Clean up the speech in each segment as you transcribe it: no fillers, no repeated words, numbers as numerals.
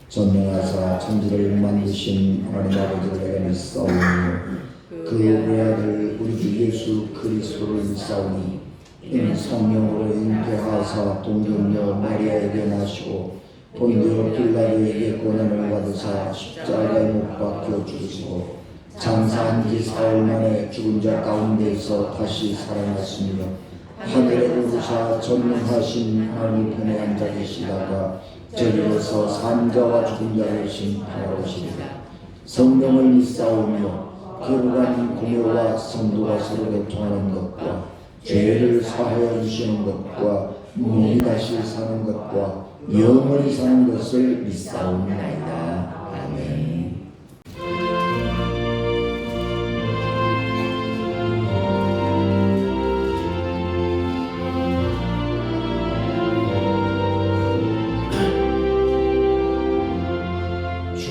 전능하사 천지를 만드신 하나님 아버지를 내가 믿사오니 그 외아들 우리 주 예수 그리스도를 믿사오니 이는 성령으로 잉태하사 동정녀 마리아에게 나시고 본디오 빌라도에게 고난을 받으사 십자가에 못 박혀 죽으시고 장사한 지 사흘 만에 죽은 자 가운데서 다시 살아났으며 하늘에 오르사 전능하신 하나님 편에 앉아 계시다가 저리로서 산자와 죽은 자를 심판하러 오시리라. 성령을 믿사오며 거룩한 공회와 성도가 서로 교통하는 것과 죄를 사하여 주시는 것과 몸이 다시 사는 것과 영원히 사는 것을 믿사옵나이다. 아멘. 주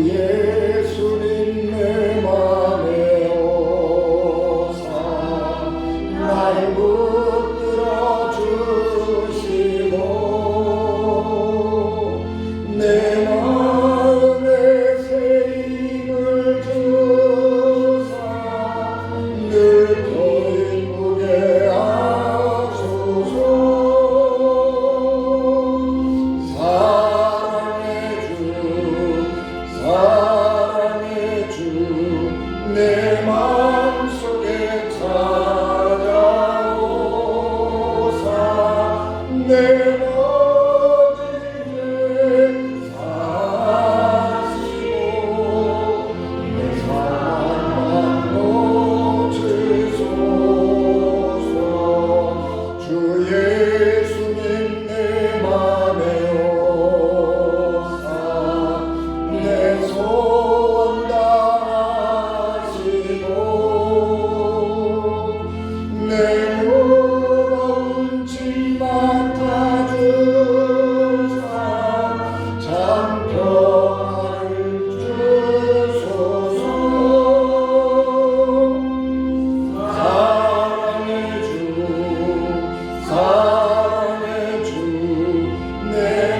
예수님 내 맘에 오사 나를 붙들어 주시고 내 마음에 새 힘을 주사 늘 더 이쁘게 하소서. 사랑의 주 내 마음속에 찾아오사 내 모든 죄 사시고 내 사랑만 고치소서. 주 예수님 내 맘에 오사 내 소원 다하시고 내 무거운 짐만 다 주사 참 평안을 주소서. 사랑의 주 내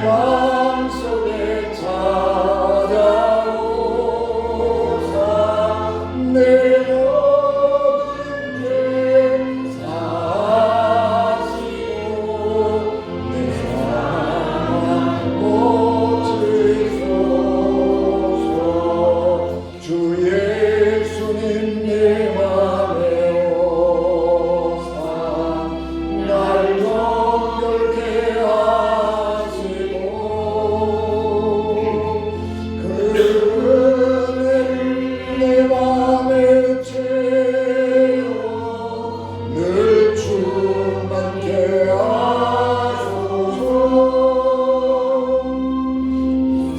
마음속에 찾아오사 내 모든 죄 사시고 내 사랑만 고치소서. 주 예수님 내 맘에 오사 날 정결케 하시고 그 은혜를 내 맘에 채워 늘 충만케 하소서.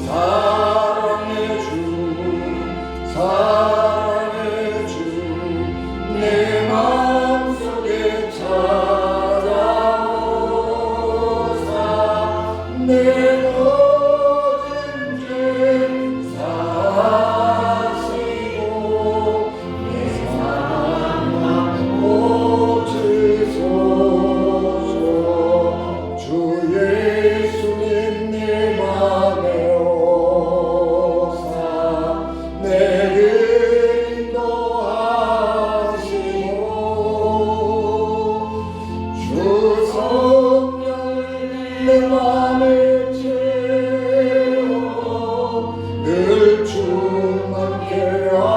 사랑의 주 내 마음속에 찾아오사 내 모든 죄 사시고 내 사랑만 고치소서. 주 예수님 내 맘에 오사 내게 인도하시고 주 성령을 내 맘에 채워 늘 충만케 하소서.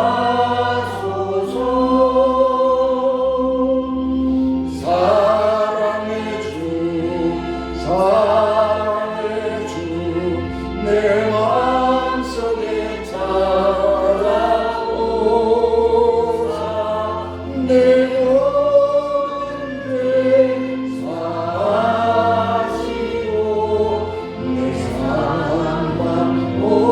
사랑의 주 내 마음속에 찾아오사 내 모든 죄 사시고 내 사랑만 고치소서.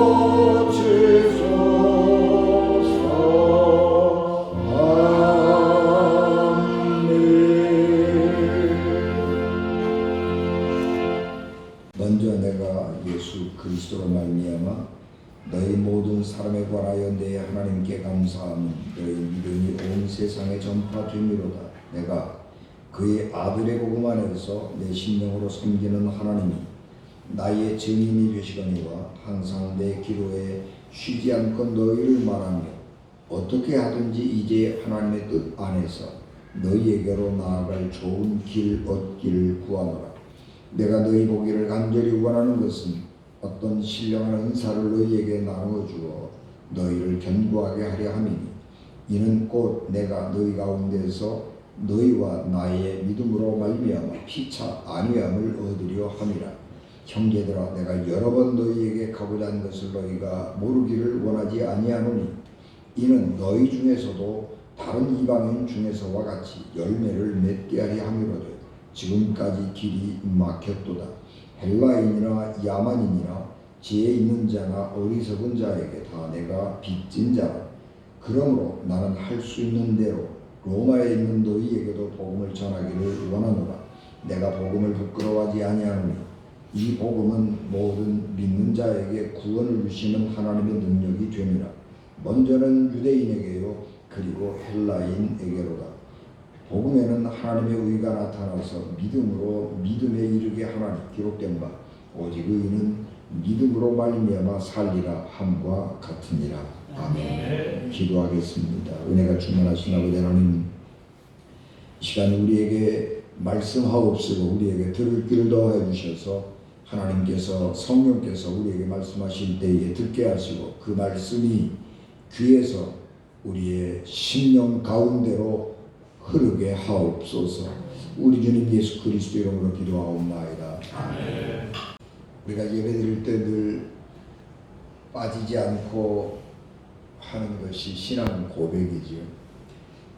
아멘. 먼저 내가 예수 그리스도로 말미암아 너희 모든 사람에 관하여 내 하나님께 감사함은 너희 믿음이 온 세상에 전파됨이로다. 내가 그의 아들의 복음 안에서 내 심령으로 섬기는 하나님이 나의 증인이 되시거니와 항상 내 기도에 쉬지 않고 너희를 말하며 어떻게 하든지 이제 하나님의 뜻 안에서 너희에게로 나아갈 좋은 길 얻기를 구하노라. 내가 너희 보기를 간절히 원하는 것은 어떤 신령한 은사를 너희에게 나누어 주어 너희를 견고하게 하려 함이니 이는 곧 내가 너희 가운데서 너희와 나의 믿음으로 말미암아 피차 안위함을 얻으려 함이라. 형제들아, 내가 여러 번 너희에게 가고자 한 것을 너희가 모르기를 원하지 아니하노니 이는 너희 중에서도 다른 이방인 중에서와 같이 열매를 맺게 하려 함이로되 지금까지 길이 막혔도다. 헬라인이나 야만인이나 지혜 있는 자나 어리석은 자에게 다 내가 빚진 자라. 그러므로 나는 할 수 있는 대로 로마에 있는 너희에게도 복음을 전하기를 원하노라. 내가 복음을 부끄러워하지 아니하노니 이 복음은 모든 믿는 자에게 구원을 주시는 하나님의 능력이 되니라. 먼저는 유대인에게요 그리고 헬라인에게로다. 복음에는 하나님의 의가 나타나서 믿음으로 믿음에 이르게 하나니 기록된 바 오직 의인은 믿음으로 말미암아 살리라 함과 같으니라. 아멘. 기도하겠습니다. 은혜가 충만하신 아버지 하나님, 이 시간 우리에게 말씀하옵시고 우리에게 들을 길을 더해 주셔서 하나님께서 성령께서 우리에게 말씀하실 때에 듣게 하시고 그 말씀이 귀에서 우리의 심령 가운데로 흐르게 하옵소서. 우리 주님 예수 그리스도 이름으로 기도하옵나이다. 아멘. 우리가 예배드릴 때 늘 빠지지 않고 하는 것이 신앙 고백이지요.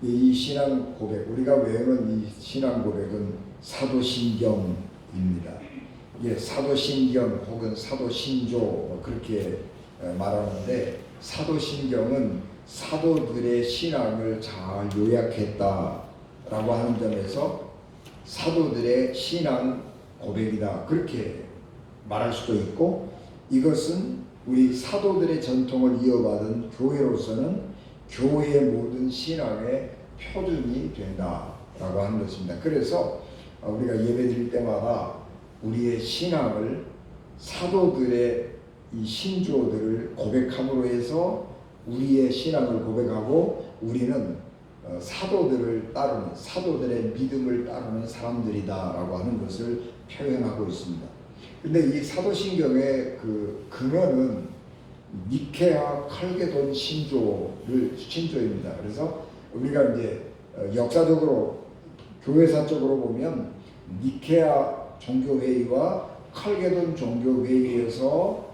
이 신앙 고백, 우리가 외우는 이 신앙 고백은 사도신경입니다. 예, 사도신경 혹은 사도신조 그렇게 말하는데 사도신경은 사도들의 신앙을 잘 요약했다라고 하는 점에서 사도들의 신앙 고백이다 그렇게 말할 수도 있고, 이것은 우리 사도들의 전통을 이어받은 교회로서는 교회의 모든 신앙의 표준이 된다라고 하는 것입니다. 그래서 우리가 예배드릴 때마다 우리의 신앙을 사도들의 이 신조들을 고백함으로 해서 우리의 신앙을 고백하고 우리는 사도들을 따르는 사도들의 믿음을 따르는 사람들이다라고 하는 것을 표현하고 있습니다. 근데 이 사도신경의 그 근원은 니케아 칼게돈 신조입니다. 그래서 우리가 이제 역사적으로 교회사적으로 보면 니케아 종교회의와 칼게돈 종교회의에서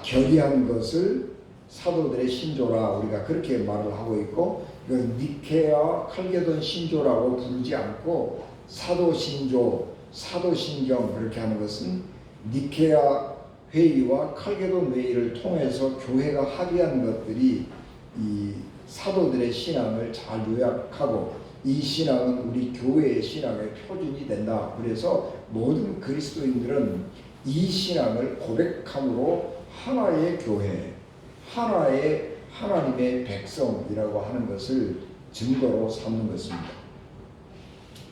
결의한 것을 사도들의 신조라 우리가 그렇게 말을 하고 있고, 니케아 칼게돈 신조라고 부르지 않고 사도신조, 사도신경 그렇게 하는 것은 니케아 회의와 칼게돈 회의를 통해서 교회가 합의한 것들이 이 사도들의 신앙을 잘 요약하고 이 신앙은 우리 교회의 신앙의 표준이 된다. 그래서 모든 그리스도인들은 이 신앙을 고백함으로 하나의 교회, 하나의 하나님의 백성이라고 하는 것을 증거로 삼는 것입니다.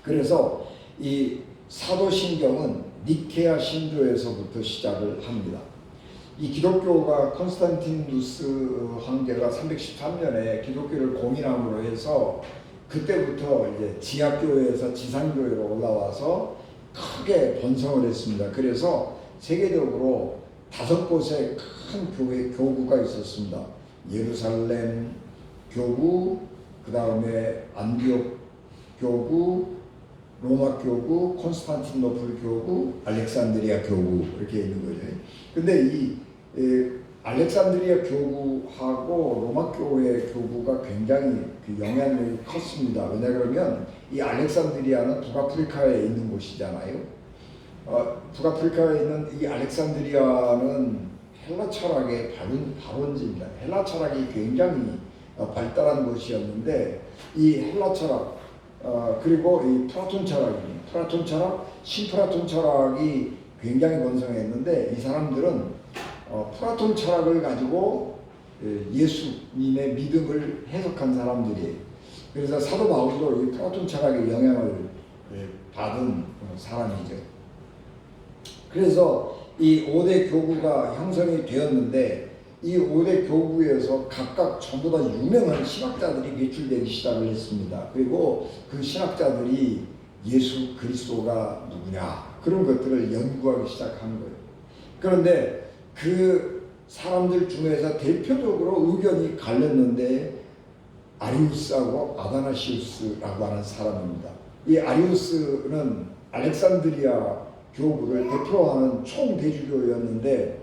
그래서 이 사도신경은 니케아 신조에서부터 시작을 합니다. 이 기독교가 콘스탄티누스 황제가 313년에 기독교를 공인함으로 해서 그때부터 이제 지하교회에서 지상교회로 올라와서 크게 번성을 했습니다. 그래서 세계적으로 5곳의 큰 교구가 있었습니다. 예루살렘 교구, 그 다음에 안디옥 교구, 로마 교구, 콘스탄티노플 교구, 알렉산드리아 교구 이렇게 있는 거죠. 근데 이 알렉산드리아 교구하고 로마 교회 교구가 굉장히 그 영향력이 컸습니다. 왜냐 그러면 이 알렉산드리아는 북아프리카에 있는 곳이잖아요. 북아프리카에 있는 이 알렉산드리아는 헬라 철학의 발원지입니다. 헬라 철학이 굉장히 발달한 곳이었는데 이 헬라 철학 그리고 이 플라톤 철학, 신플라톤 철학이 굉장히 번성했는데 이 사람들은 플라톤 철학을 가지고 예수님의 믿음을 해석한 사람들이에요. 그래서 사도 바울도 이 플라톤 철학의 영향을 받은 사람이죠. 그래서 이 5대 교구가 형성이 되었는데 이 5대 교구에서 각각 전부 다 유명한 신학자들이 배출되기 시작을 했습니다. 그리고 그 신학자들이 예수 그리스도가 누구냐 그런 것들을 연구하기 시작한 거예요. 그런데 그 사람들 중에서 대표적으로 의견이 갈렸는데 아리우스하고 아다나시우스라고 하는 사람입니다. 이 아리우스는 알렉산드리아 교구를 대표하는 총대주교였는데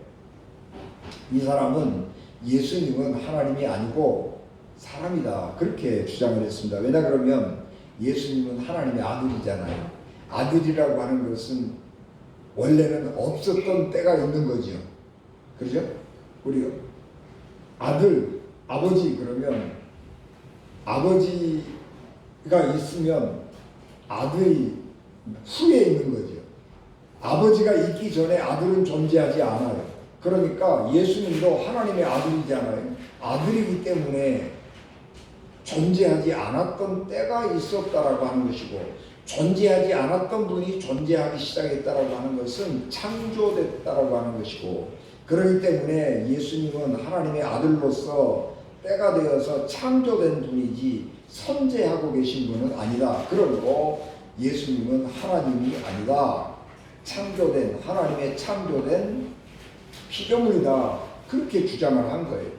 이 사람은 예수님은 하나님이 아니고 사람이다 그렇게 주장을 했습니다. 왜냐 그러면 예수님은 하나님의 아들이잖아요. 아들이라고 하는 것은 원래는 없었던 때가 있는 거죠. 그렇죠? 우리 아들, 아버지 그러면 아버지가 있으면 아들이 후에 있는 거죠. 아버지가 있기 전에 아들은 존재하지 않아요. 그러니까 예수님도 하나님의 아들이잖아요. 아들이기 때문에 존재하지 않았던 때가 있었다라고 하는 것이고 존재하지 않았던 분이 존재하기 시작했다라고 하는 것은 창조됐다라고 하는 것이고 그렇기 때문에 예수님은 하나님의 아들로서 때가 되어서 창조된 분이지 선재하고 계신 분은 아니다. 그러고 예수님은 하나님이 아니다. 창조된 하나님의 창조된 피조물이다. 그렇게 주장을 한 거예요.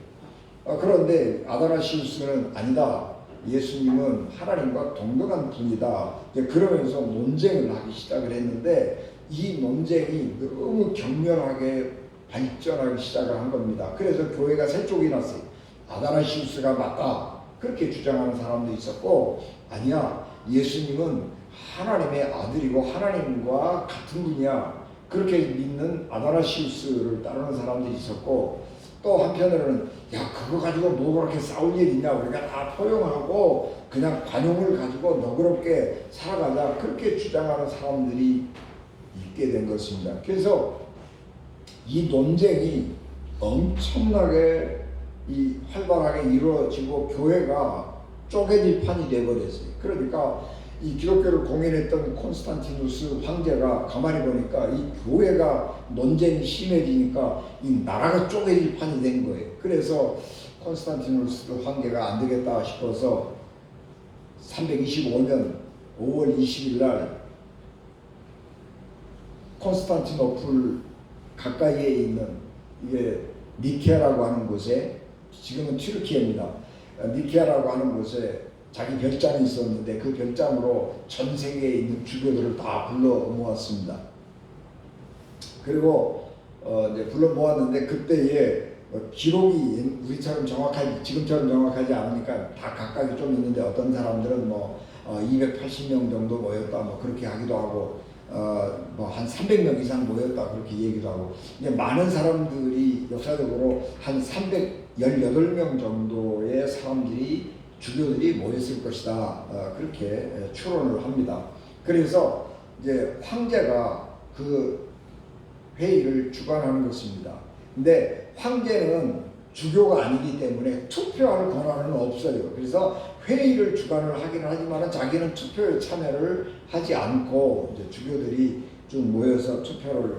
그런데 아다나시우스는 아니다. 예수님은 하나님과 동등한 분이다. 그러면서 논쟁을 하기 시작을 했는데 이 논쟁이 너무 격렬하게 발전하기 시작을 한 겁니다. 그래서 교회가 세 쪽이 났어요. 아다나시우스가 맞다. 그렇게 주장하는 사람도 있었고 아니야. 예수님은 하나님의 아들이고 하나님과 같은 분이야. 그렇게 믿는 아다나시우스를 따르는 사람들이 있었고 또 한편으로는 야 그거 가지고 뭐 그렇게 싸울 일 있냐 우리가 다 포용하고 그냥 관용을 가지고 너그럽게 살아가자 그렇게 주장하는 사람들이 있게 된 것입니다. 그래서 이 논쟁이 엄청나게 활발하게 이루어지고 교회가 쪼개질 판이 되어버렸어요. 그러니까 이 기독교를 공인했던 콘스탄티누스 황제가 가만히 보니까 이 교회가 논쟁이 심해지니까 이 나라가 쪼개질 판이 된 거예요. 그래서 콘스탄티누스 황제가 안 되겠다 싶어서 325년 5월 20일 날 콘스탄티노플 가까이에 있는 이게 니케아라고 하는 곳에 지금은 튀르키예입니다. 니케아라고 하는 곳에 자기 별장이 있었는데 그 별장으로 전 세계에 있는 주교들을 다 불러 모았습니다. 그리고 이제 불러 모았는데 그때에 기록이 우리처럼 정확하지 지금처럼 정확하지 않으니까 다 각각이 좀 있는데 어떤 사람들은 280명 정도 모였다 뭐 그렇게 하기도 하고 한 300명 이상 모였다 그렇게 얘기도 하고 이제 많은 사람들이 역사적으로 한 318명 정도의 사람들이 주교들이 모였을 것이다. 그렇게 추론을 합니다. 그래서 이제 황제가 그 회의를 주관하는 것입니다. 근데 황제는 주교가 아니기 때문에 투표할 권한은 없어요. 그래서 회의를 주관을 하긴 하지만 자기는 투표에 참여를 하지 않고 이제 주교들이 좀 모여서 투표를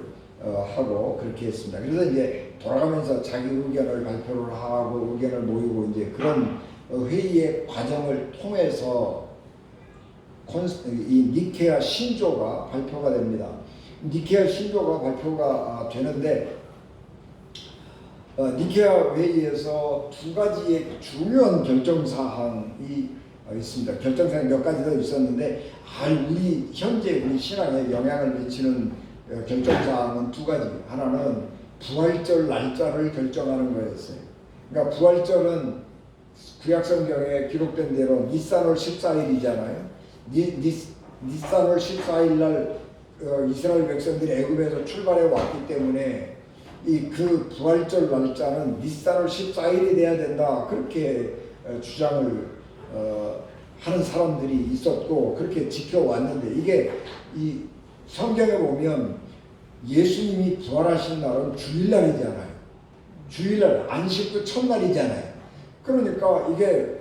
하고 그렇게 했습니다. 그래서 이제 돌아가면서 자기 의견을 발표를 하고 의견을 모이고 이제 그런 회의의 과정을 통해서 이 니케아 신조가 발표가 됩니다. 니케아 신조가 발표가 되는데 니케아 회의에서 두 가지의 중요한 결정사항이 있습니다. 결정사항이 몇 가지 더 있었는데 우리 현재 우리 신앙에 영향을 미치는 결정사항은 두 가지. 하나는 부활절 날짜를 결정하는 거였어요. 그러니까 부활절은 구약성경에 기록된 대로 니산월 14일이잖아요. 니산월 14일 날 이스라엘 백성들이 애굽에서 출발해 왔기 때문에 그 부활절 날짜는 니산월 14일이 돼야 된다. 그렇게 주장을 하는 사람들이 있었고 그렇게 지켜왔는데 이게 이 성경에 보면 예수님이 부활하신 날은 주일날이잖아요. 주일날 안식 후 첫날이잖아요. 그러니까 이게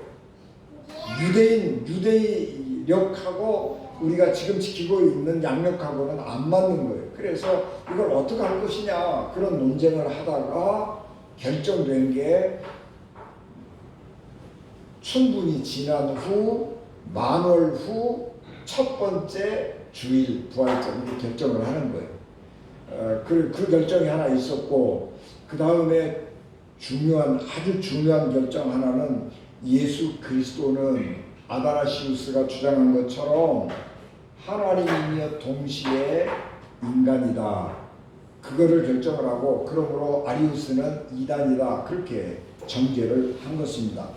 유대력하고 우리가 지금 지키고 있는 양력하고는 안 맞는 거예요. 그래서 이걸 어떻게 할 것이냐 그런 논쟁을 하다가 결정된 게 충분히 지난 후 만월 후 첫 번째 주일 부활절로 결정을 하는 거예요. 그 결정이 하나 있었고 그 다음에 아주 중요한 결정 하나는 예수 그리스도는 아다나시우스가 주장한 것처럼 하나님이며 동시에 인간이다. 그거를 결정을 하고 그러므로 아리우스는 이단이다. 그렇게 정죄를 한 것입니다.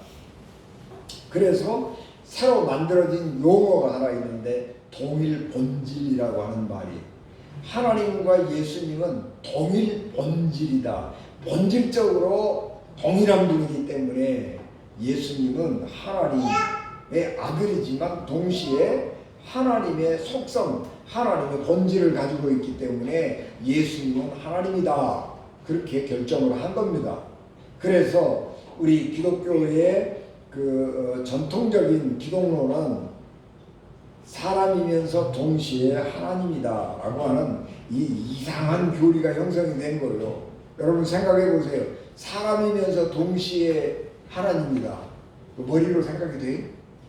그래서 새로 만들어진 용어가 하나 있는데 동일 본질이라고 하는 말이 하나님과 예수님은 동일 본질이다. 본질적으로 동일한 분이기 때문에 예수님은 하나님의 아들이지만 동시에 하나님의 속성, 하나님의 본질을 가지고 있기 때문에 예수님은 하나님이다. 그렇게 결정을 한 겁니다. 그래서 우리 기독교의 전통적인 기독론은 사람이면서 동시에 하나님이다 라고 하는 이 이상한 교리가 형성이 된 거예요. 여러분 생각해 보세요. 사람이면서 동시에 하나님이다. 머리로 생각이 돼요?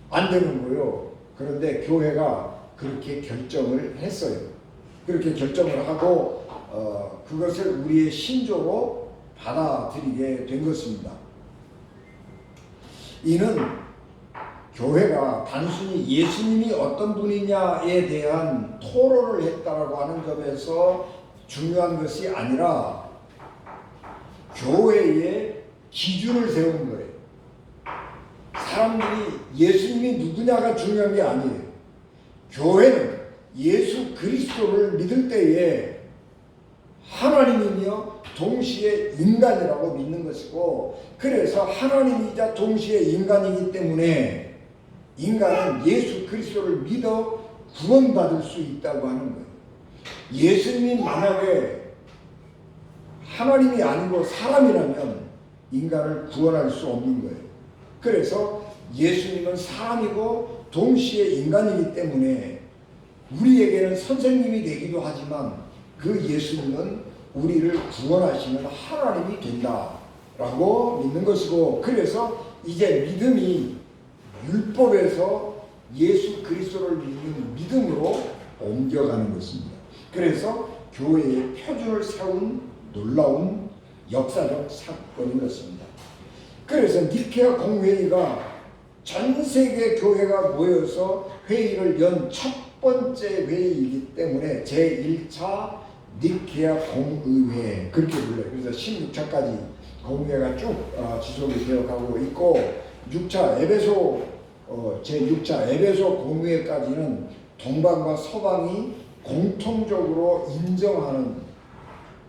안 되는 거예요. 그런데 교회가 그렇게 결정을 했어요. 그렇게 결정을 하고 그것을 우리의 신조로 받아들이게 된 것입니다. 이는 교회가 단순히 예수님이 어떤 분이냐에 대한 토론을 했다라고 하는 점에서 중요한 것이 아니라 교회의 기준을 세운 거예요. 사람들이 예수님이 누구냐가 중요한 게 아니에요. 교회는 예수 그리스도를 믿을 때에 하나님이며 동시에 인간이라고 믿는 것이고, 그래서 하나님이자 동시에 인간이기 때문에 인간은 예수 그리스도를 믿어 구원받을 수 있다고 하는 거예요. 예수님이 만약에 하나님이 아니고 사람이라면 인간을 구원할 수 없는 거예요. 그래서 예수님은 사람이고 동시에 인간이기 때문에 우리에게는 선생님이 되기도 하지만 그 예수님은 우리를 구원하시는 하나님이 된다라고 믿는 것이고, 그래서 이제 믿음이 율법에서 예수 그리스도를 믿는 믿음으로 옮겨가는 것입니다. 그래서 교회의 표준을 세운 놀라운 역사적 사건인 것입니다. 그래서 니케아 공회의가 전 세계 교회가 모여서 회의를 연 첫 번째 회의이기 때문에 제1차 니케아 공의회 그렇게 불러요. 그래서 16차까지 공회가 쭉 지속이 되어가고 있고, 6차 에베소 제6차 에베소 공회까지는 동방과 서방이 공통적으로 인정하는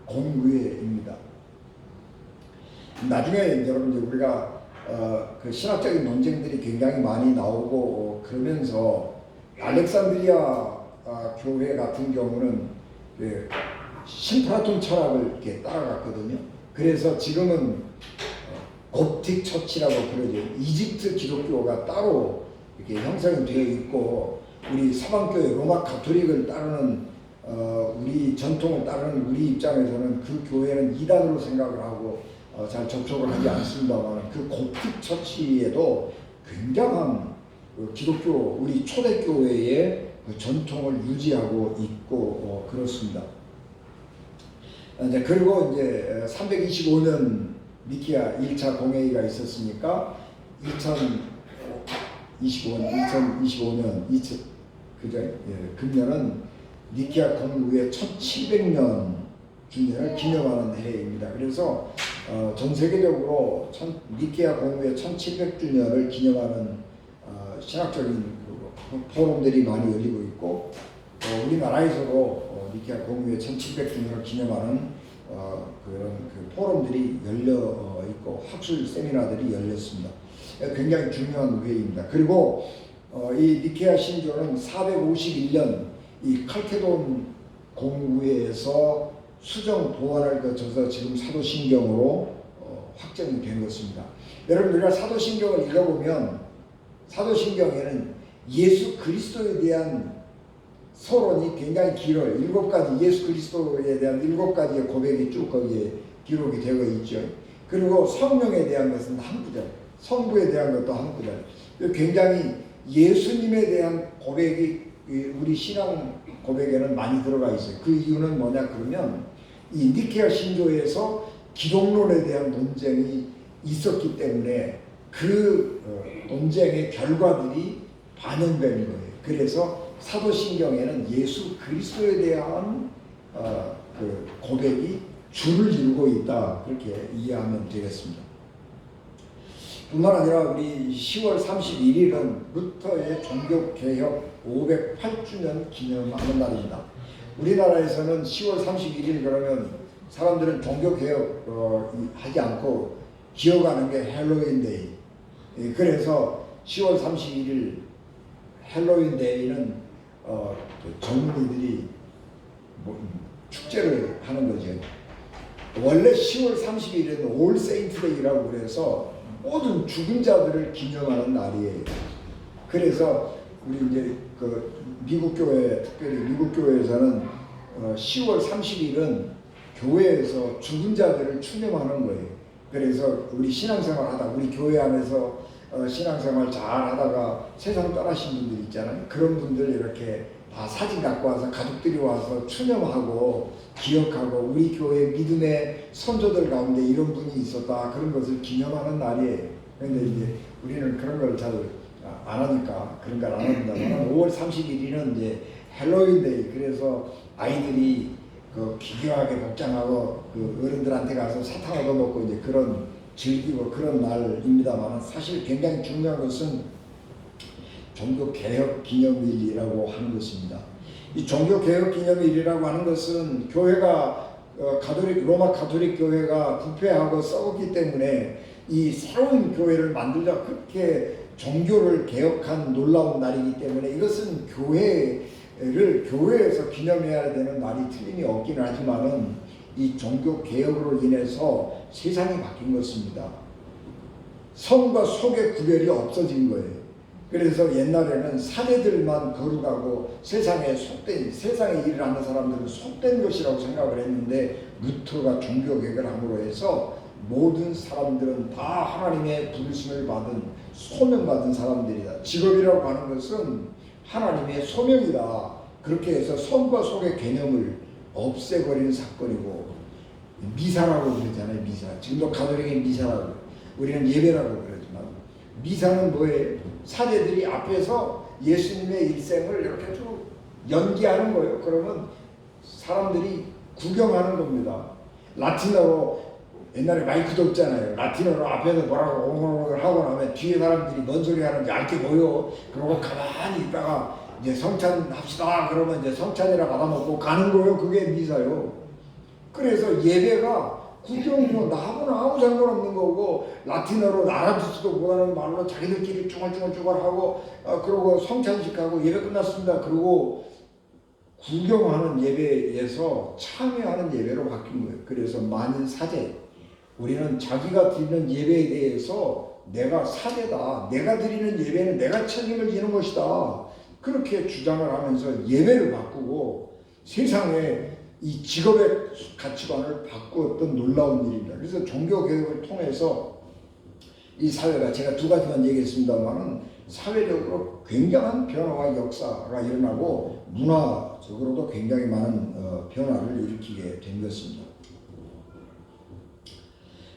공회입니다. 나중에 여러분들 우리가 그 신학적인 논쟁들이 굉장히 많이 나오고 그러면서 알렉산드리아 교회 같은 경우는 신프라톤 철학을 이렇게 따라갔거든요. 그래서 지금은 곱틱 처치라고 그러죠. 이집트 기독교가 따로 이렇게 형성이 되어 있고, 우리 서방교회 로마 가톨릭을 따르는 우리 전통을 따르는 우리 입장에서는 그 교회는 이단으로 생각을 하고 잘 접촉을 하지 않습니다만, 그 곱틱 처치에도 굉장한 기독교 우리 초대교회의 그 전통을 유지하고 있고 그렇습니다. 그리고 이제 325년 니케아 1차 공회의가 있었으니까 2025년 그죠? 금년은 니케아 공회의 1700년 주년을 기념하는 해입니다. 그래서 전 세계적으로 니케아 공회의 1700주년을 기념하는 신학적인 포럼들이 많이 열리고 있고, 우리나라에서도 니케아 공회의 1700주년을 기념하는 그런 포럼들이 열려 있고 학술 세미나들이 열렸습니다. 굉장히 중요한 회의입니다. 그리고 이 니케아 신조는 451년 이 칼케돈 공회에서 수정 보완을 거쳐서 지금 사도신경으로 확정이 된 것입니다. 여러분, 우리가 사도신경을 읽어보면 사도신경에는 예수 그리스도에 대한 서론이 굉장히 길어요. 7가지 예수 그리스도에 대한 7가지의 고백이 쭉 거기에 기록이 되어 있죠. 그리고 성령에 대한 것은 한 구절, 성부에 대한 것도 한 구절. 굉장히 예수님에 대한 고백이 우리 신앙 고백에는 많이 들어가 있어요. 그 이유는 뭐냐 그러면 이 니케아 신조에서 기독론에 대한 논쟁이 있었기 때문에 그 논쟁의 결과들이 반영되는 거예요. 그래서 사도신경에는 예수 그리스도에 대한 그 고백이 줄을 이루고 있다, 그렇게 이해하면 되겠습니다. 뿐만 아니라 우리 10월 31일은 루터의 종교개혁 508주년 기념하는 날입니다. 우리나라에서는 10월 31일 그러면 사람들은 종교개혁 하지 않고 기억하는 게 헬로윈데이. 그래서 10월 31일 헬로윈데이는 젊은이들이 축제를 하는 거죠. 원래 10월 31일은 올 세인트 데이라고 그래서 모든 죽은 자들을 기념하는 날이에요. 그래서 우리 이제 그 미국 교회, 특별히 미국 교회에서는 10월 30일은 교회에서 죽은 자들을 추념하는 거예요. 그래서 우리 신앙생활 하다, 우리 교회 안에서 신앙생활 잘 하다가 세상 떠나신 분들 있잖아요. 그런 분들 이렇게 다 사진 갖고 와서 가족들이 와서 추념하고 기억하고 우리 교회 믿음의 선조들 가운데 이런 분이 있었다, 그런 것을 기념하는 날이에요. 그런데 이제 우리는 그런 걸 잘 안 하니까 그런 걸 안 합니다만 5월 31일은 이제 헬로윈데이. 그래서 아이들이 그 기괴하게 복장하고 그 어른들한테 가서 사탕 얻어먹고 이제 그런 즐기고 그런 날입니다만, 사실 굉장히 중요한 것은 종교개혁 기념일이라고 하는 것입니다. 이 종교개혁 기념일이라고 하는 것은 교회가 로마 가톨릭 교회가 부패하고 썩었기 때문에 이 새로운 교회를 만들자, 그렇게 종교를 개혁한 놀라운 날이기 때문에 이것은 교회에서 기념해야 되는 날이 틀림이 없긴 하지만은 이 종교 개혁으로 인해서 세상이 바뀐 것입니다. 성과 속의 구별이 없어진 거예요. 그래서 옛날에는 사제들만 거룩하고 세상에 일을 하는 사람들은 속된 것이라고 생각을 했는데, 루터가 종교 개혁을 함으로 해서 모든 사람들은 다 하나님의 부르심을 받은 소명받은 사람들이다. 직업이라고 하는 것은 하나님의 소명이다. 그렇게 해서 성과 속의 개념을 없애버리는 사건이고, 미사라고 그러잖아요. 미사. 지금도 가톨릭이 미사라고, 우리는 예배라고 그러지만, 미사는 뭐예요? 사제들이 앞에서 예수님의 일생을 이렇게 쭉 연기하는 거예요. 그러면 사람들이 구경하는 겁니다. 라틴어로, 옛날에 마이크도 없잖아요. 라틴어로 앞에서 뭐라고 옹옹 하고 나면 뒤에 사람들이 뭔 소리 하는지 알게 보여. 그러고 가만히 있다가 이제 성찬 합시다 그러면 이제 성찬이라 받아먹고 가는 거예요. 그게 미사요. 그래서 예배가 구경이요, 나하고는 아무 상관없는 거고, 라틴어로 알아듣지도 못하는 말로 자기들끼리 쭈글쭈글쭈글하고 그러고 성찬식하고 예배 끝났습니다. 그러고 구경하는 예배에서 참여하는 예배로 바뀐 거예요. 그래서 만인 사제, 우리는 자기가 드리는 예배에 대해서 내가 사제다, 내가 드리는 예배는 내가 책임을 지는 것이다, 그렇게 주장을 하면서 예배를 바꾸고 세상에 이 직업의 가치관을 바꾸었던 놀라운 일입니다. 그래서 종교개혁을 통해서 이 사회가, 제가 두 가지만 얘기했습니다만은 사회적으로 굉장한 변화와 역사가 일어나고 문화적으로도 굉장히 많은 변화를 일으키게 된 것입니다.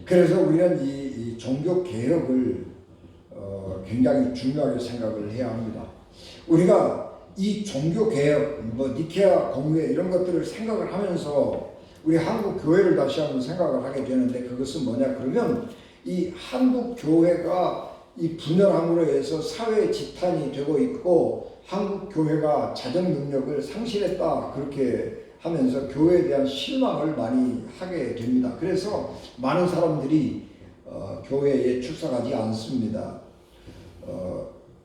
그래서 우리는 이 종교개혁을 굉장히 중요하게 생각을 해야 합니다. 우리가 이 종교개혁, 니케아 공회 이런 것들을 생각을 하면서 우리 한국 교회를 다시 한번 생각을 하게 되는데, 그것은 뭐냐 그러면 이 한국 교회가 이 분열함으로 해서 사회 지탄이 되고 있고 한국 교회가 자정 능력을 상실했다, 그렇게 하면서 교회에 대한 실망을 많이 하게 됩니다. 그래서 많은 사람들이 교회에 출석하지 않습니다.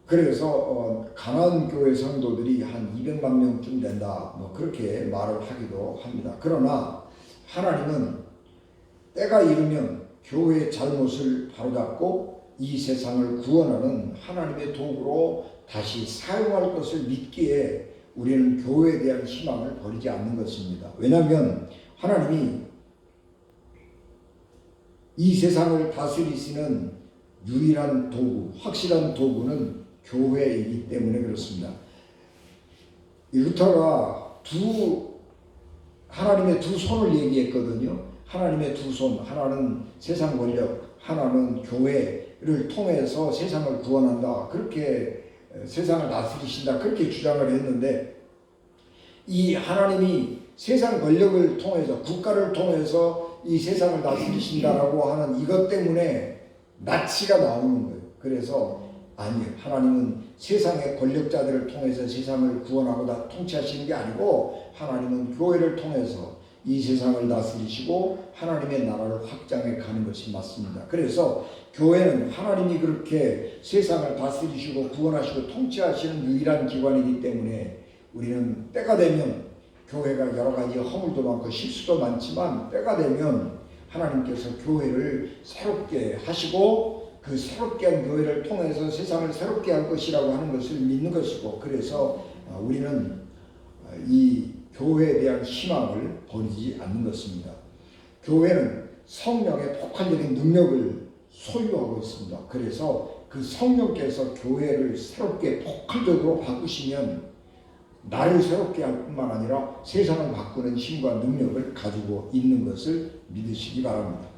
그래서 가나안 교회 성도들이 한 200만 명쯤 된다, 그렇게 말을 하기도 합니다. 그러나 하나님은 때가 이르면 교회의 잘못을 바로잡고 이 세상을 구원하는 하나님의 도구로 다시 사용할 것을 믿기에 우리는 교회에 대한 희망을 버리지 않는 것입니다. 왜냐하면 하나님이 이 세상을 다스리시는 유일한 도구, 확실한 도구는 교회이기 때문에 그렇습니다. 루터가 하나님의 두 손을 얘기했거든요. 하나님의 두 손, 하나는 세상 권력, 하나는 교회를 통해서 세상을 구원한다. 그렇게 세상을 다스리신다. 그렇게 주장을 했는데, 이 하나님이 세상 권력을 통해서, 국가를 통해서 이 세상을 다스리신다라고 하는 이것 때문에 나치가 나오는 거예요. 그래서 아니요, 하나님은 세상의 권력자들을 통해서 세상을 구원하고 다 통치하시는 게 아니고, 하나님은 교회를 통해서 이 세상을 다스리시고 하나님의 나라를 확장해 가는 것이 맞습니다. 그래서 교회는 하나님이 그렇게 세상을 다스리시고 구원하시고 통치하시는 유일한 기관이기 때문에, 우리는 때가 되면, 교회가 여러 가지 허물도 많고 실수도 많지만 때가 되면 하나님께서 교회를 새롭게 하시고 그 새롭게 한 교회를 통해서 세상을 새롭게 할 것이라고 하는 것을 믿는 것이고, 그래서 우리는 이 교회에 대한 희망을 버리지 않는 것입니다. 교회는 성령의 폭발적인 능력을 소유하고 있습니다. 그래서 그 성령께서 교회를 새롭게 폭발적으로 바꾸시면 나를 새롭게 할 뿐만 아니라 세상을 바꾸는 힘과 능력을 가지고 있는 것을 믿으시기 바랍니다.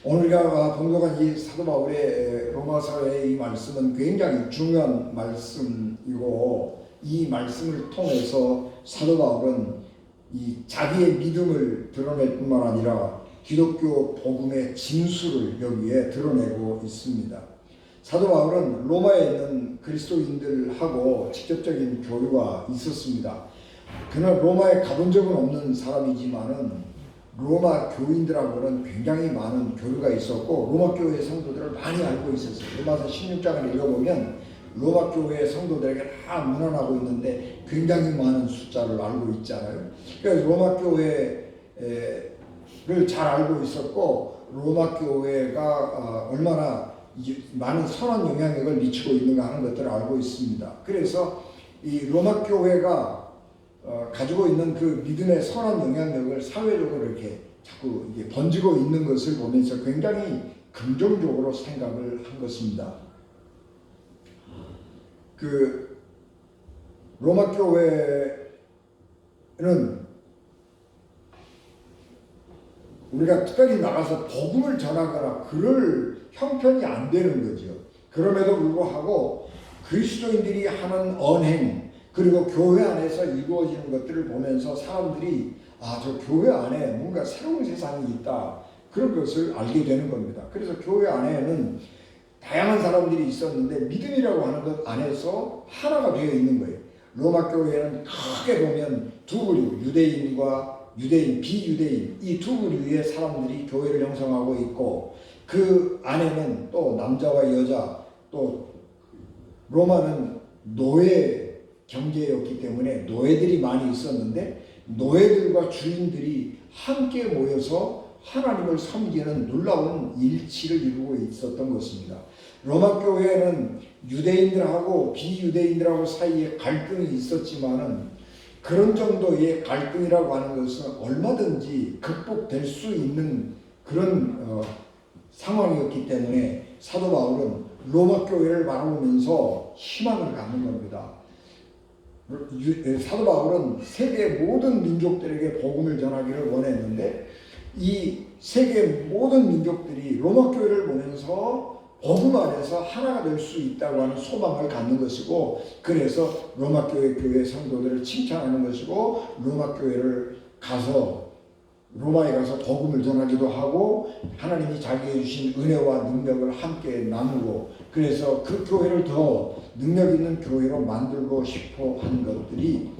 오늘 우리가 봉독한 이 사도 바울의 로마서의 이 말씀은 굉장히 중요한 말씀이고, 이 말씀을 통해서 사도 바울은 이 자기의 믿음을 드러낼 뿐만 아니라 기독교 복음의 진수를 여기에 드러내고 있습니다. 사도 바울은 로마에 있는 그리스도인들하고 직접적인 교류가 있었습니다. 그는 로마에 가본 적은 없는 사람이지만은 로마 교인들하고는 굉장히 많은 교류가 있었고, 로마 교회 성도들을 많이 알고 있었어요. 로마서 16장을 읽어보면 로마 교회 성도들에게 다 문안하고 있는데 굉장히 많은 숫자를 알고 있잖아요. 그래서 로마 교회를 잘 알고 있었고, 로마 교회가 얼마나 많은 선한 영향력을 미치고 있는가 하는 것들을 알고 있습니다. 그래서 이 로마 교회가 가지고 있는 그 믿음의 선한 영향력을 사회적으로 이렇게 자꾸 이게 번지고 있는 것을 보면서 굉장히 긍정적으로 생각을 한 것입니다. 그 로마 교회는 우리가 특별히 나가서 복음을 전하거나 그럴 형편이 안 되는 거죠. 그럼에도 불구하고 그리스도인들이 하는 언행, 그리고 교회 안에서 이루어지는 것들을 보면서 사람들이 저 교회 안에 뭔가 새로운 세상이 있다, 그런 것을 알게 되는 겁니다. 그래서 교회 안에는 다양한 사람들이 있었는데 믿음이라고 하는 것 안에서 하나가 되어 있는 거예요. 로마 교회는 크게 보면 두 부류, 유대인과 유대인, 비유대인, 이 두 부류의 사람들이 교회를 형성하고 있고, 그 안에는 또 남자와 여자, 또 로마는 노예 경제였기 때문에 노예들이 많이 있었는데, 노예들과 주인들이 함께 모여서 하나님을 섬기는 놀라운 일치를 이루고 있었던 것입니다. 로마 교회는 유대인들하고 비유대인들하고 사이에 갈등이 있었지만은, 그런 정도의 갈등이라고 하는 것은 얼마든지 극복될 수 있는 그런 상황이었기 때문에 사도 바울은 로마 교회를 바라보면서 희망을 갖는 겁니다. 사도 바울은 세계 모든 민족들에게 복음을 전하기를 원했는데, 이 세계 모든 민족들이 로마 교회를 보면서 복음 안에서 하나가 될 수 있다고 하는 소망을 갖는 것이고, 그래서 로마 교회 성도들을 칭찬하는 것이고, 로마에 가서 복음을 전하기도 하고, 하나님이 자기에게 주신 은혜와 능력을 함께 나누고, 그래서 그 교회를 더 능력 있는 교회로 만들고 싶어 하는 것들이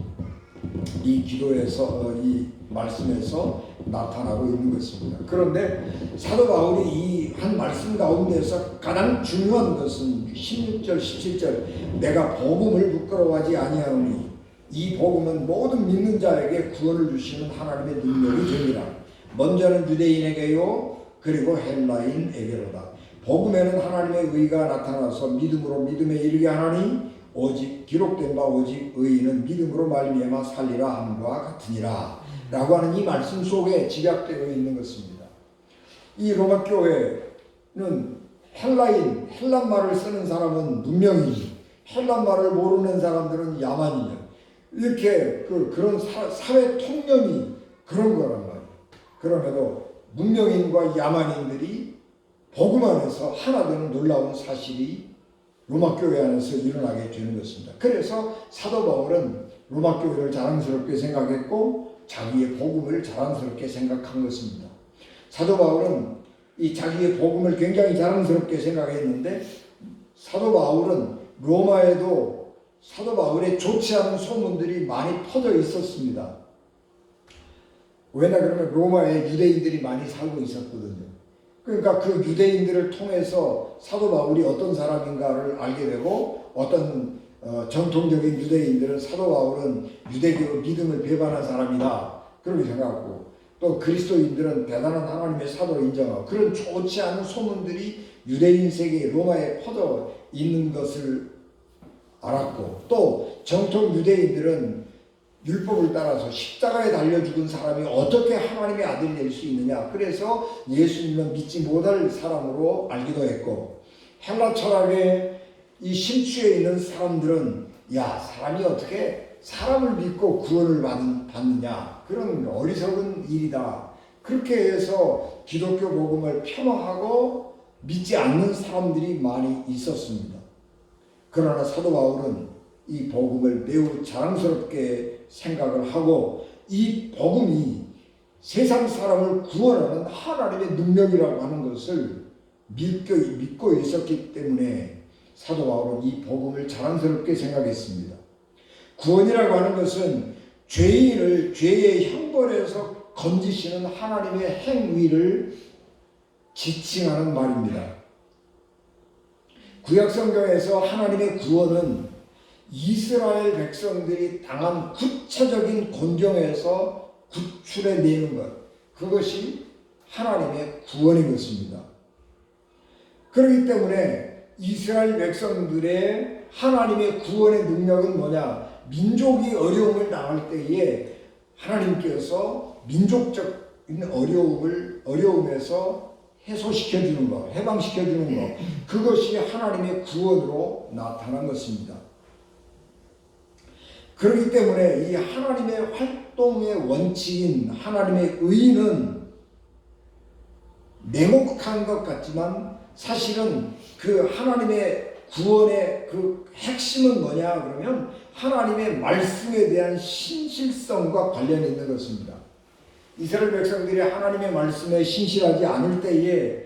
이 기도에서, 이 말씀에서 나타나고 있는 것입니다. 그런데 사도 바울이 이 한 말씀 가운데서 가장 중요한 것은 16절, 17절, 내가 복음을 부끄러워하지 아니하오니 이 복음은 모든 믿는 자에게 구원을 주시는 하나님의 능력이 되리라. 먼저는 유대인에게요, 그리고 헬라인에게로다. 복음에는 하나님의 의가 나타나서 믿음으로 믿음에 이르게 하나니, 오직 기록된 바 오직 의인은 믿음으로 말미암아 살리라 함과 같으니라 라고 하는 이 말씀 속에 집약되어 있는 것입니다. 이 로마 교회는 헬란말을 쓰는 사람은 문명이니 헬란말을 모르는 사람들은 야만이냐 이렇게 그런 사회 통념이 그런 거란 말이에요. 그럼에도 문명인과 야만인들이 복음 안에서 하나 되는 놀라운 사실이 로마 교회 안에서 일어나게 되는 것입니다. 그래서 사도 바울은 로마 교회를 자랑스럽게 생각했고 자기의 복음을 자랑스럽게 생각한 것입니다. 사도 바울은 이 자기의 복음을 굉장히 자랑스럽게 생각했는데 사도 바울은 로마에도 사도 바울의 좋지 않은 소문들이 많이 퍼져 있었습니다. 왜냐 그러면 로마에 유대인들이 많이 살고 있었거든요. 그러니까 그 유대인들을 통해서 사도 바울이 어떤 사람인가를 알게 되고 어떤 전통적인 유대인들은 사도 바울은 유대교 믿음을 배반한 사람이다 그렇게 생각하고 또 그리스도인들은 대단한 하나님의 사도로 인정하고 그런 좋지 않은 소문들이 유대인 세계에 로마에 퍼져 있는 것을 알았고 또 정통 유대인들은 율법을 따라서 십자가에 달려 죽은 사람이 어떻게 하나님의 아들이 될 수 있느냐 그래서 예수님은 믿지 못할 사람으로 알기도 했고 헬라 철학의 이 심취해 있는 사람들은 야 사람이 어떻게 사람을 믿고 구원을 받느냐 그런 어리석은 일이다 그렇게 해서 기독교 복음을 폄하하고 믿지 않는 사람들이 많이 있었습니다. 그러나 사도 바울은 이 복음을 매우 자랑스럽게 생각을 하고 이 복음이 세상 사람을 구원하는 하나님의 능력이라고 하는 것을 믿고 있었기 때문에 사도 바울은 이 복음을 자랑스럽게 생각했습니다. 구원이라고 하는 것은 죄인을 죄의 형벌에서 건지시는 하나님의 행위를 지칭하는 말입니다. 구약 성경에서 하나님의 구원은 이스라엘 백성들이 당한 구체적인 곤경에서 구출해내는 것 그것이 하나님의 구원인 것입니다. 그렇기 때문에 이스라엘 백성들의 하나님의 구원의 능력은 뭐냐 민족이 어려움을 당할 때에 하나님께서 민족적인 어려움에서 해소시켜주는 것 해방시켜주는 것 그것이 하나님의 구원으로 나타난 것입니다. 그렇기 때문에 이 하나님의 활동의 원칙인 하나님의 의는 냉혹한 것 같지만 사실은 그 하나님의 구원의 그 핵심은 뭐냐 그러면 하나님의 말씀에 대한 신실성과 관련이 있는 것입니다. 이스라엘 백성들이 하나님의 말씀에 신실하지 않을 때에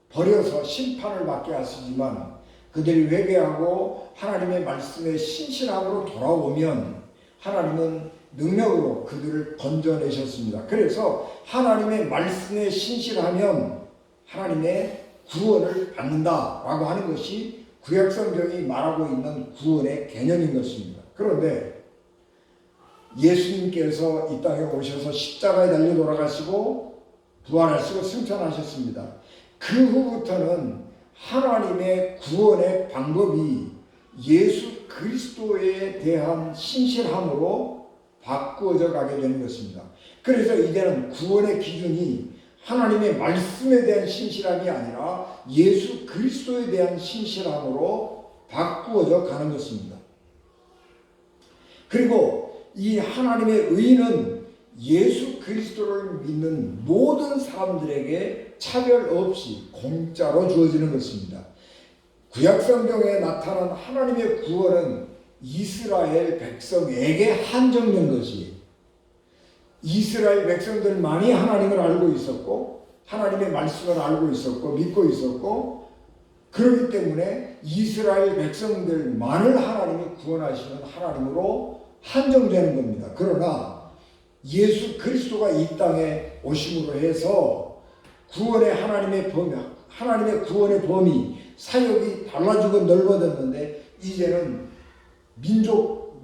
버려서 심판을 받게 하시지만 그들이 회개하고 하나님의 말씀에 신실함으로 돌아오면 하나님은 능력으로 그들을 건져내셨습니다. 그래서 하나님의 말씀에 신실하면 하나님의 구원을 받는다라고 하는 것이 구약성경이 말하고 있는 구원의 개념인 것입니다. 그런데 예수님께서 이 땅에 오셔서 십자가에 달려 돌아가시고 부활하시고 승천하셨습니다. 그 후부터는 하나님의 구원의 방법이 예수 그리스도에 대한 신실함으로 바꾸어져 가게 되는 것입니다. 그래서 이제는 구원의 기준이 하나님의 말씀에 대한 신실함이 아니라 예수 그리스도에 대한 신실함으로 바꾸어져 가는 것입니다. 그리고 이 하나님의 의는 예수 그리스도를 믿는 모든 사람들에게 차별 없이 공짜로 주어지는 것입니다. 구약성경에 나타난 하나님의 구원은 이스라엘 백성에게 한정된 것이 이스라엘 백성들만이 하나님을 알고 있었고 하나님의 말씀을 알고 있었고 믿고 있었고 그렇기 때문에 이스라엘 백성들만을 하나님이 구원하시는 하나님으로 한정되는 겁니다. 그러나 예수 그리스도가 이 땅에 오심으로 해서 구원의 하나님의 구원의 범위 사역이 달라지고 넓어졌는데 이제는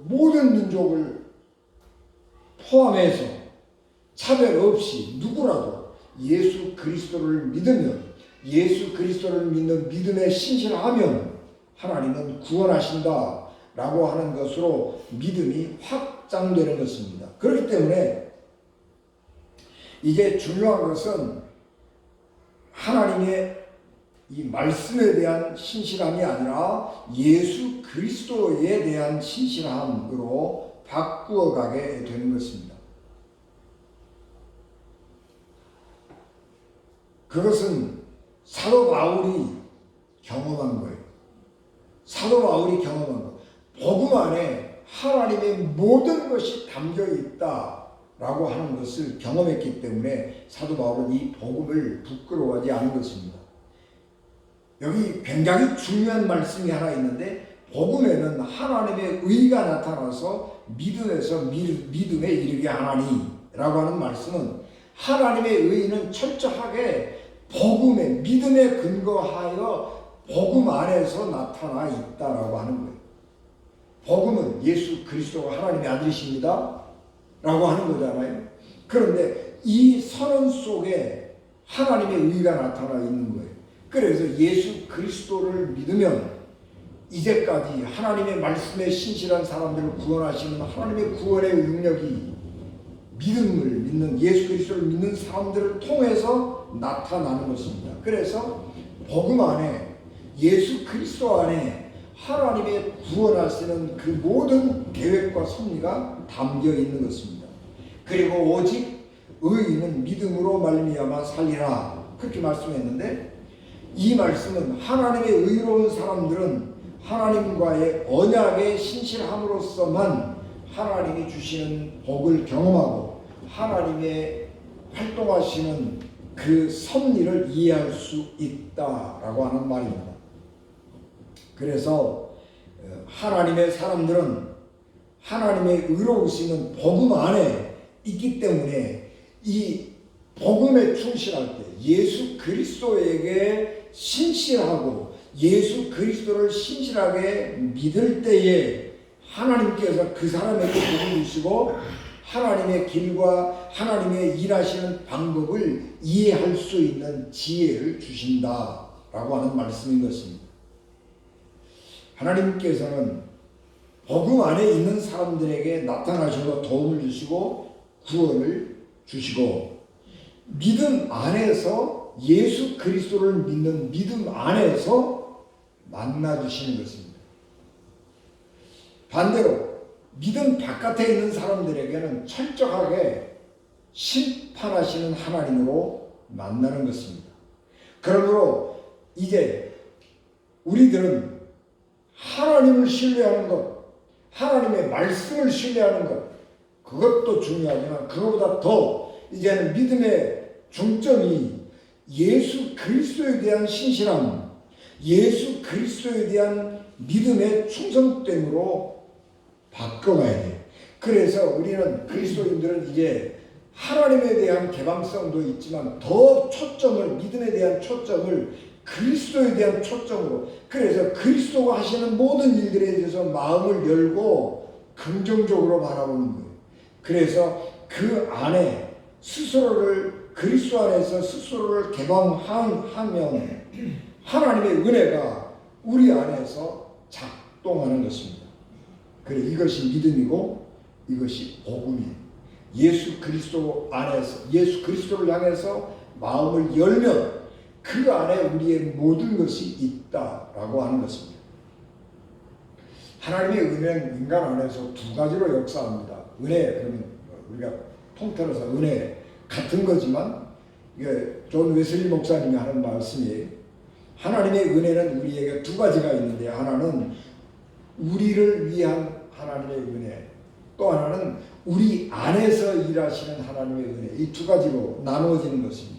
모든 민족을 포함해서 차별 없이 누구라도 예수 그리스도를 믿으면 예수 그리스도를 믿는 믿음에 신실하면 하나님은 구원하신다 라고 하는 것으로 믿음이 확장되는 것입니다. 그렇기 때문에 이제 중요한 것은 하나님의 이 말씀에 대한 신실함이 아니라 예수 그리스도에 대한 신실함으로 바꾸어 가게 되는 것입니다. 그것은 사도 바울이 경험한 거예요. 사도 바울이 경험한 것. 복음 안에 하나님의 모든 것이 담겨 있다라고 하는 것을 경험했기 때문에 사도 바울은 이 복음을 부끄러워하지 않은 것입니다. 여기 굉장히 중요한 말씀이 하나 있는데 복음에는 하나님의 의가 나타나서 믿음에서 믿음에 이르게 하나니라고 하는 말씀은 하나님의 의는 철저하게 복음에 믿음에 근거하여 복음 안에서 나타나 있다라고 하는 거예요. 복음은 예수 그리스도가 하나님의 아들이십니다 라고 하는 거잖아요. 그런데 이 선언 속에 하나님의 의가 나타나 있는 거예요. 그래서 예수 그리스도를 믿으면 이제까지 하나님의 말씀에 신실한 사람들을 구원하시는 하나님의 구원의 능력이 믿음을 믿는 예수 그리스도를 믿는 사람들을 통해서 나타나는 것입니다. 그래서 복음 안에 예수 그리스도 안에 하나님의 구원하시는 그 모든 계획과 섭리가 담겨 있는 것입니다. 그리고 오직 의인은 믿음으로 말미암아 살리라 그렇게 말씀했는데 이 말씀은 하나님의 의로운 사람들은 하나님과의 언약에 신실함으로써만 하나님이 주시는 복을 경험하고 하나님의 활동하시는 그 섭리를 이해할 수 있다라고 하는 말입니다. 그래서 하나님의 사람들은 하나님의 의로우심은 복음 안에 있기 때문에 이 복음에 충실할 때 예수 그리스도에게 신실하고 예수 그리스도를 신실하게 믿을 때에 하나님께서 그 사람에게 복을 주시고 하나님의 길과 하나님의 일하시는 방법을 이해할 수 있는 지혜를 주신다라고 하는 말씀인 것입니다. 하나님께서는 복음 안에 있는 사람들에게 나타나셔서 도움을 주시고 구원을 주시고 믿음 안에서 예수 그리스도를 믿는 믿음 안에서 만나주시는 것입니다. 반대로 믿음 바깥에 있는 사람들에게는 철저하게 심판하시는 하나님으로 만나는 것입니다. 그러므로 이제 우리들은 하나님을 신뢰하는 것, 하나님의 말씀을 신뢰하는 것, 그것도 중요하지만 그것보다 더 이제는 믿음의 중점이 예수 그리스도에 대한 신실함, 예수 그리스도에 대한 믿음의 충성됨으로 바꿔가야 돼요. 그래서 우리는 그리스도인들은 이제 하나님에 대한 개방성도 있지만 더 초점을 믿음에 대한 초점을 그리스도에 대한 초점으로 그래서 그리스도가 하시는 모든 일들에 대해서 마음을 열고 긍정적으로 바라보는 거예요. 그래서 그 안에 스스로를 그리스도 안에서 스스로를 개방하면 하나님의 은혜가 우리 안에서 작동하는 것입니다. 그래 이것이 믿음이고 이것이 복음이에요. 예수 그리스도 안에서 예수 그리스도를 향해서 마음을 열면 그 안에 우리의 모든 것이 있다라고 하는 것입니다. 하나님의 은혜는 인간 안에서 두 가지로 역사합니다. 은혜 그러면 우리가 통틀어서 은혜 같은 거지만 이게 존 웨슬리 목사님이 하는 말씀이에요. 하나님의 은혜는 우리에게 두 가지가 있는데 하나는 우리를 위한 하나님의 은혜 또 하나는 우리 안에서 일하시는 하나님의 은혜 이 두 가지로 나누어지는 것입니다.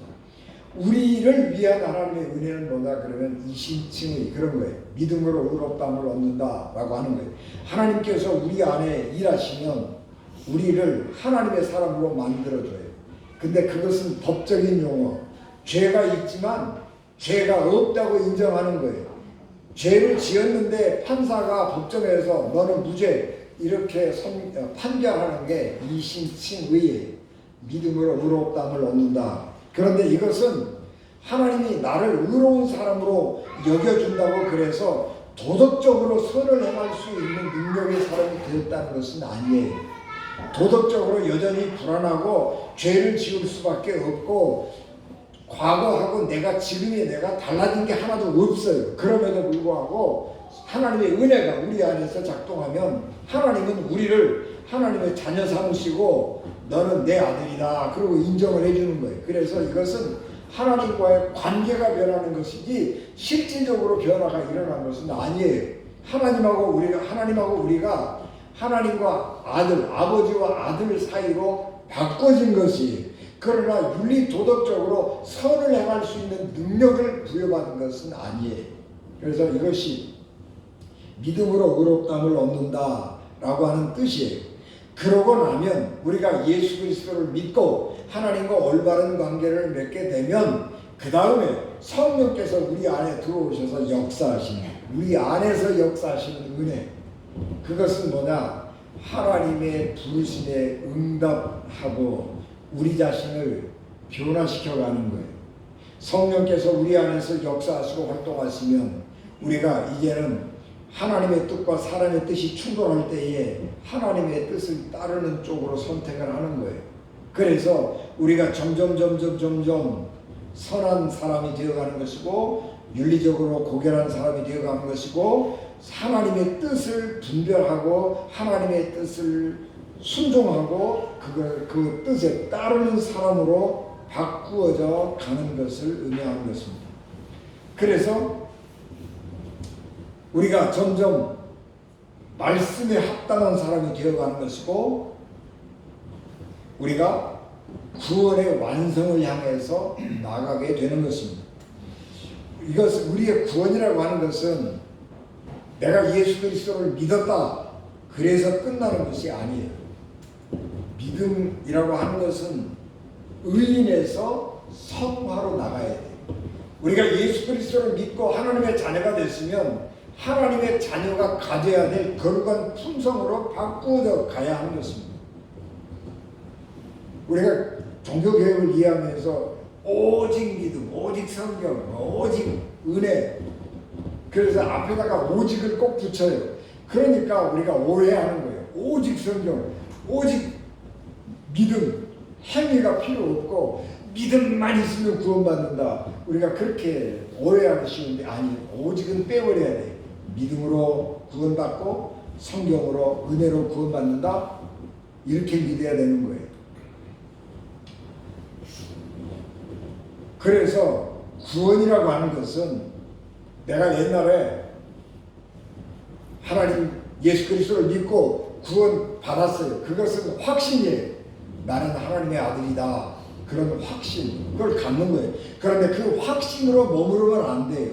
우리를 위한 하나님의 은혜는 뭐냐 그러면 이신칭의 그런 거예요. 믿음으로 의롭다함을 얻는다라고 하는 거예요. 하나님께서 우리 안에 일하시면 우리를 하나님의 사람으로 만들어줘요. 근데 그것은 법적인 용어 죄가 있지만 죄가 없다고 인정하는 거예요. 죄를 지었는데 판사가 법정에서 너는 무죄 이렇게 판결하는 게 이신칭의예요. 믿음으로 의롭다함을 얻는다. 그런데 이것은 하나님이 나를 의로운 사람으로 여겨준다고 그래서 도덕적으로 선을 행할 수 있는 능력의 사람이 되었다는 것은 아니에요. 도덕적으로 여전히 불안하고 죄를 지을 수밖에 없고 과거하고 하나님의 내가 달라진 게 하나도 없어요. 그럼에도 불구하고 하나님의 은혜가 우리 안에서 작동하면 하나님은 우리를 하나님의 자녀 삼으시고 너는 내 아들이다 그러고 인정을 해주는 거예요. 그래서 이것은 하나님과의 관계가 변하는 것이지 실질적으로 변화가 일어난 것은 아니에요. 하나님하고 우리가 하나님과 아들, 아버지와 아들 사이로 바꿔진 것이, 그러나 윤리 도덕적으로 선을 행할 수 있는 능력을 부여받은 것은 아니에요. 그래서 이것이 믿음으로 의롭다함을 얻는다라고 하는 뜻이에요. 그러고 나면 우리가 예수 그리스도를 믿고 하나님과 올바른 관계를 맺게 되면 그 다음에 성령께서 우리 안에 들어오셔서 역사하시는, 우리 안에서 역사하시는 은혜, 그것은 뭐냐? 하나님의 부르심에 응답하고 우리 자신을 변화시켜가는 거예요. 성령께서 우리 안에서 역사하시고 활동하시면 우리가 이제는 하나님의 뜻과 사람의 뜻이 충돌할 때에 하나님의 뜻을 따르는 쪽으로 선택을 하는 거예요. 그래서 우리가 점점 선한 사람이 되어가는 것이고 윤리적으로 고결한 사람이 되어가는 것이고 하나님의 뜻을 분별하고 하나님의 뜻을 순종하고 그 뜻에 따르는 사람으로 바꾸어져 가는 것을 의미하는 것입니다. 그래서 우리가 점점 말씀에 합당한 사람이 되어가는 것이고 우리가 구원의 완성을 향해서 나아가게 되는 것입니다. 이것은 우리의 구원이라고 하는 것은 내가 예수 그리스도를 믿었다 그래서 끝나는 것이 아니에요. 믿음이라고 하는 것은 의인에서 성화로 나가야 돼요. 우리가 예수 그리스도를 믿고 하나님의 자녀가 됐으면 하나님의 자녀가 가져야 될 거룩한 품성으로 바꾸어 가야 하는 것입니다. 우리가 종교개혁을 이해하면서 오직 믿음, 오직 성경, 오직 은혜, 그래서 앞에다가 오직을 꼭 붙여요. 그러니까 우리가 오해하는 거예요. 오직 성경, 오직 믿음, 행위가 필요 없고 믿음만 있으면 구원받는다. 우리가 그렇게 오해하기 쉬운데 아니, 오직은 빼버려야 돼. 믿음으로 구원받고 성경으로 은혜로 구원받는다. 이렇게 믿어야 되는 거예요. 그래서 구원이라고 하는 것은 내가 옛날에 하나님 예수 그리스도를 믿고 구원 받았어요. 그것은 확신이에요. 나는 하나님의 아들이다. 그런 확신, 그걸 갖는 거예요. 그런데 그 확신으로 머무르면 안 돼요.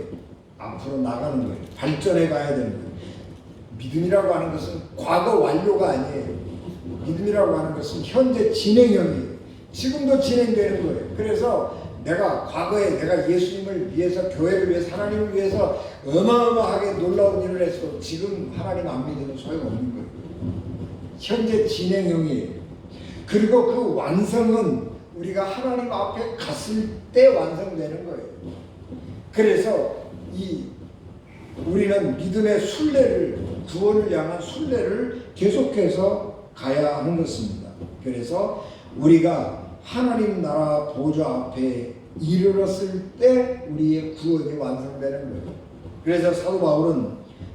앞으로 나가는 거예요. 발전해 가야 되는 거예요. 믿음이라고 하는 것은 과거 완료가 아니에요. 믿음이라고 하는 것은 현재 진행형이에요. 지금도 진행되는 거예요. 그래서 내가 과거에 내가 예수님을 위해서, 교회를 위해서, 하나님을 위해서 어마어마하게 놀라운 일을 했어도 지금 하나님 안 믿으면 소용없는 거예요. 현재 진행형이에요. 그리고 그 완성은 우리가 하나님 앞에 갔을 때 완성되는 거예요. 그래서 우리는 믿음의 순례를, 구원을 향한 순례를 계속해서 가야 하는 것입니다. 그래서 우리가 하나님 나라 보좌 앞에 이르렀을 때 우리의 구원이 완성되는 거예요. 그래서 사도 바울은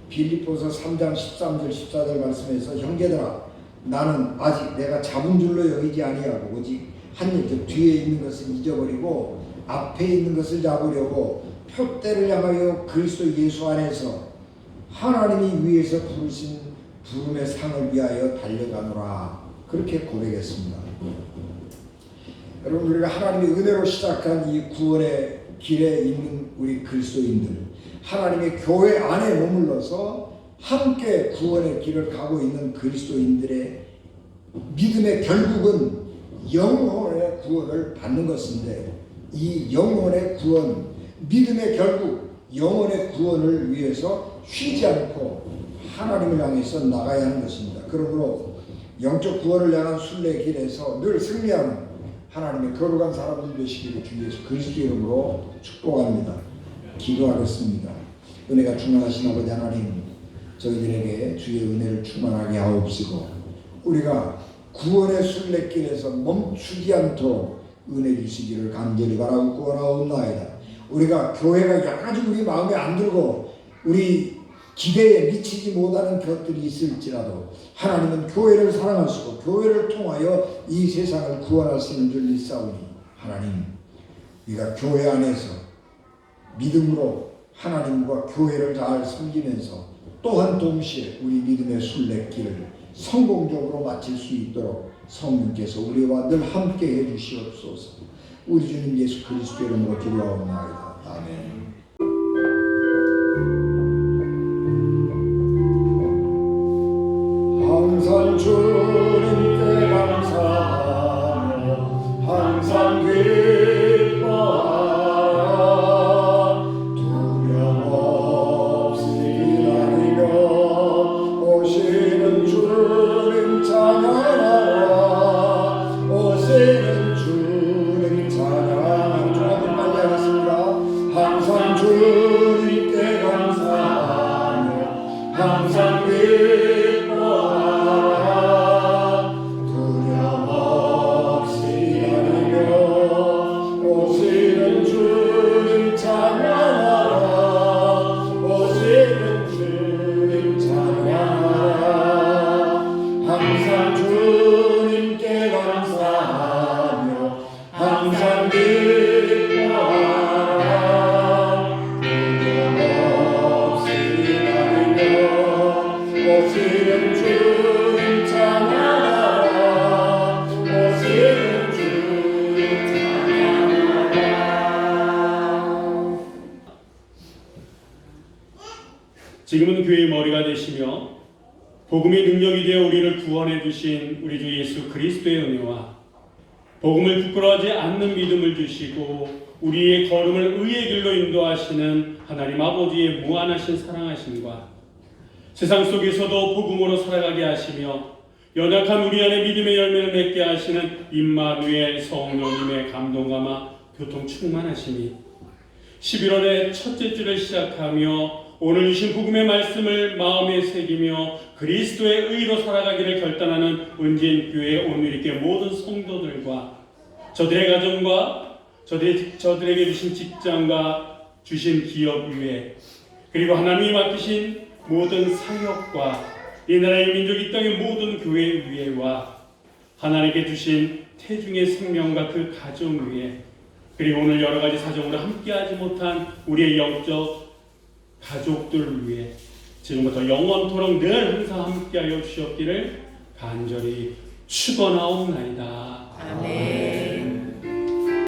빌립보서 3장 13절 14절 말씀에서 형제들아 나는 아직 내가 잡은 줄로 여기지 아니하고 오직 한 일, 뒤에 있는 것을 잊어버리고 앞에 있는 것을 잡으려고 표대를 향하여 그리스도 예수 안에서 하나님이 위에서 부르신 부름의 상을 위하여 달려가노라. 그렇게 고백했습니다. 여러분, 우리가 하나님의 은혜로 시작한 이 구원의 길에 있는 우리 그리스도인들, 하나님의 교회 안에 머물러서 함께 구원의 길을 가고 있는 그리스도인들의 믿음의 결국은 영혼의 구원을 받는 것인데, 이 영혼의 구원, 믿음의 결국 영혼의 구원을 위해서 쉬지 않고 하나님을 향해서 나가야 하는 것입니다. 그러므로 영적 구원을 향한 순례의 길에서 늘 승리하는 하나님의 거룩한 사람들 되시기를 주 예수 그리스도 이름으로 축복합니다. 기도하겠습니다. 은혜가 충만하신 아버지 하나님, 저희들에게 주의 은혜를 충만하게 하옵시고 우리가 구원의 순례길에서 멈추지 않도록 은혜 주시기를 간절히 바라고 구원하옵나이다. 우리가 교회가 여러 가지 우리 마음에 안 들고 우리 기대에 미치지 못하는 것들이 있을지라도 하나님은 교회를 사랑하시고 교회를 통하여 이 세상을 구원하시는 줄 믿사오니 하나님, 우리가 교회 안에서 믿음으로 하나님과 교회를 잘 섬기면서 또한 동시에 우리 믿음의 순례길을 성공적으로 마칠 수 있도록 성령께서 우리와 늘 함께 해주시옵소서. 우리 주님 예수 그리스도 이름으로 기도하옵나이다. 아멘. 항상 주님께 감사하며 항상 기뻐하라. 두려움 없이 기다리며 오시는 주님 찬양하라. 오시는 주님 찬양하라. 조금 빨리 하겠습니다. 항상 주님께 감사하며 항상 지금은 교회의 머리가 되시며 복음의 능력이 되어 우리를 구원해 주신 우리 주 예수 그리스도의 은혜와 복음을 부끄러워하지 않는 믿음을 주시고 우리의 걸음을 의의 길로 인도하시는 하나님 아버지의 무한하신 사랑하심과 세상 속에서도 복음으로 살아가게 하시며 연약한 우리 안에 믿음의 열매를 맺게 하시는 임마누엘 성령님의 감동감화 교통 충만하심이 11월의 첫째 주를 시작하며 오늘 주신 복음의 말씀을 마음에 새기며 그리스도의 의로 살아가기를 결단하는 은진 교회 오늘 있게 모든 성도들과 저들의 가정과 저들에게 주신 직장과 주신 기업 위에 그리고 하나님이 맡기신 모든 사역과 이 나라의 민족 이 땅의 모든 교회 위에와 하나님께 주신 태중의 생명과 그 가정 위에 그리고 오늘 여러 가지 사정으로 함께하지 못한 우리의 영적 가족들 위해 지금부터 영원토록 늘 항상 함께하여 주시옵기를 간절히 축원하옵나이다. 아멘.